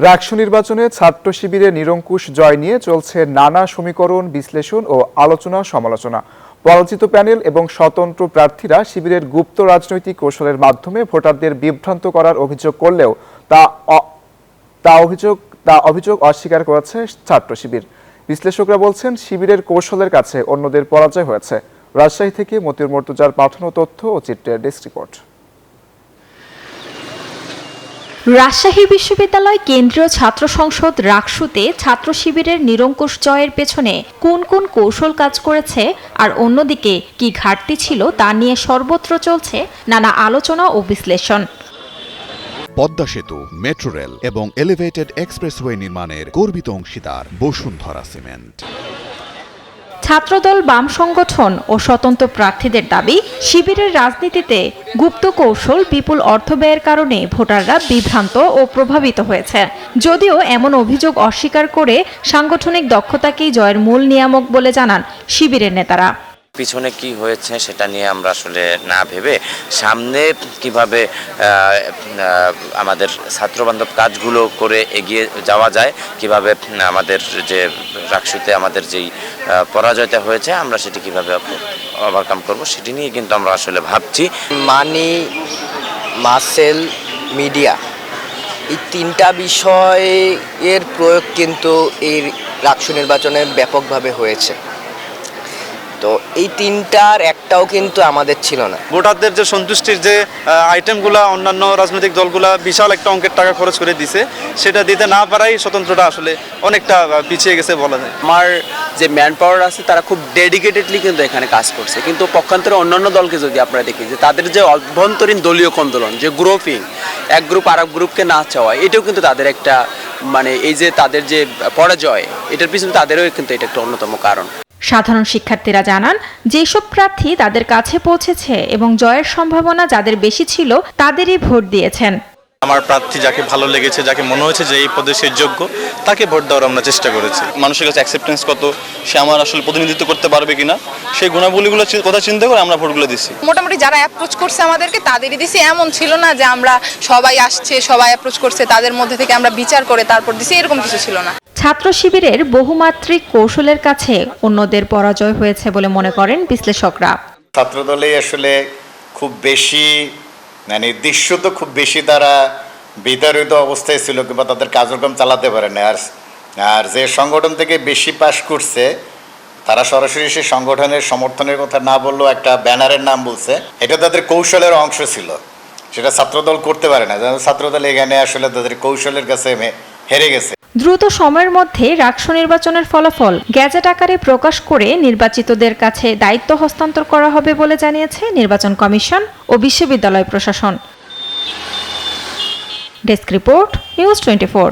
রাকসু নির্বাচনে ছাত্র শিবিরের নিরঙ্কুশ জয় নিয়ে চলছে নানা সমীকরণ, বিশ্লেষণ ও আলোচনা সমালোচনা। পরাজিত প্যানেল এবং স্বতন্ত্র প্রার্থীরা শিবিরের গুপ্ত রাজনৈতিক কৌশলের মাধ্যমে ভোটারদের বিভ্রান্ত করার অভিযোগ করলেও তা অভিযোগ অস্বীকার করেছে ছাত্র শিবির। বিশ্লেষকরা বলছেন, শিবিরের কৌশলের কাছে অন্যদের পরাজয় হয়েছে। রাজশাহী থেকে মতিউর মর্তুজার পাঠানো তথ্য ও চিত্রের ডেস্ক রিপোর্ট। রাজশাহী বিশ্ববিদ্যালয় কেন্দ্রীয় ছাত্র সংসদ রাকসুতে ছাত্র শিবিরের নিরঙ্কুশ জয়ের পেছনে কোন কোন কৌশল কাজ করেছে আর অন্যদিকে কি ঘাটতি ছিল তা নিয়ে সর্বত্র চলছে নানা আলোচনা ও বিশ্লেষণ। পদ্মা সেতু, মেট্রো রেল এবং এলিভেটেড এক্সপ্রেসওয়ে নির্মাণের গর্বিত অংশীদার বসুন্ধরা সিমেন্ট। ছাত্রদল, বাম সংগঠন ও স্বতন্ত্র প্রার্থীদের দাবি, শিবিরের রাজনীতিতে গুপ্ত কৌশল, বিপুল অর্থ ব্যয়ের কারণে ভোটাররা বিভ্রান্ত ও প্রভাবিত হয়েছে। যদিও এমন অভিযোগ অস্বীকার করে সাংগঠনিক দক্ষতাকেই জয়ের মূল নিয়ামক বলে জানান শিবিরের নেতারা। পিছনে কি হয়েছে সেটা নিয়ে আমরা আসলে না ভেবে সামনে কিভাবে আমাদের ছাত্রবান্ধব কাজগুলো করে এগিয়ে যাওয়া যায়, কিভাবে আমাদের যে রাকসুতে আমাদের যেই পরাজয়টা হয়েছে আমরা সেটি কিভাবে ওভারকাম করব সেটি নিয়ে কিন্তু আমরা আসলে ভাবছি। মানি, মাসেল, মিডিয়া, এই তিনটা বিষয়ের প্রয়োগ কিন্তু এই রাকসু নির্বাচনে ব্যাপকভাবে হয়েছে। তো এই তিনটার একটাও কিন্তু আমাদের ছিল না। ভোটারদের যে সন্তুষ্টির যে আইটেমগুলো অন্যান্য রাজনৈতিক দলগুলা বিশাল একটা অঙ্কের টাকা খরচ করে দিছে, সেটা দিতে না পারাই স্বতন্ত্রটা আসলে অনেকটা পিছিয়ে গেছে বলা যায়। আমার যে ম্যান পাওয়ার আছে তারা খুব ডেডিকেটেডলি কিন্তু এখানে কাজ করছে, কিন্তু পক্ষান্তরে অন্যান্য দলকে যদি আপনারা দেখি যে তাদের যে অভ্যন্তরীণ দলীয় কন্দোলন, যে গ্রুপিং, এক গ্রুপ আর এক গ্রুপকে না চাওয়া, এটাও কিন্তু তাদের একটা এই যে তাদের যে পরাজয়, এটার পিছনে তাদেরও কিন্তু এটা একটা অন্যতম কারণ। সাধারণ শিক্ষার্থীরা জানান, যেসব প্রার্থী তাদের কাছে পৌঁছেছে এবং জয়ের সম্ভাবনা যাদের বেশি ছিল তাদেরই ভোট দিয়েছেন। আমার প্রার্থী যাকে ভালো লেগেছে, যাকে মনে হয়েছে যে এই পদে সে যোগ্য, তাকে ভোট দেওয়ার আমরা চেষ্টা করেছি। মানুষের কাছে অ্যাকসেপ্টেন্স কত, সে আমার আসলে প্রতিনিধিত্ব করতে পারবে কিনা, সেই গুণাবলীগুলো কথা চিন্তা করে আমরা ভোটগুলো দিচ্ছি। মোটামুটি যারা অ্যাপ্রোচ করছে আমাদেরকে তাদেরই দিছি, এমন ছিল না যে আমরা সবাই আসছে, সবাই অ্যাপ্রোচ করছে তাদের মধ্যে থেকে আমরা বিচার করে তারপর দিছি, এরকম কিছু ছিল না। ছাত্র শিবিরের বহুমাত্রিক কৌশলের কাছে অন্যদের পরাজয় হয়েছে বলে মনে করেন বিশ্লেষকরা। ছাত্রদলে আসলে খুব বেশি নির্দিষ্ট খুব বেশি তারা বিতাড়িত অবস্থায় ছিল কিংবা তাদের কার্যক্রম চালাতে পারে না। আর যে সংগঠন থেকে বেশি পাশ করছে তারা সরাসরি সেই সংগঠনের সমর্থনের কথা না বললেও একটা ব্যানারের নাম বলছে, এটা তাদের কৌশলের অংশ ছিল, সেটা ছাত্রদল করতে পারে না। ছাত্রদল এখানে আসলে তাদের কৌশলের কাছে হেরে গেছে। দ্রুত সময়ের মধ্যে রাকসু নির্বাচনের ফলাফল গ্যাজেট আকারে প্রকাশ করে নির্বাচিতদের কাছে দায়িত্ব হস্তান্তর করা হবে বলে জানিয়েছে নির্বাচন কমিশন ও বিশ্ববিদ্যালয় প্রশাসন। Desk report, news 24।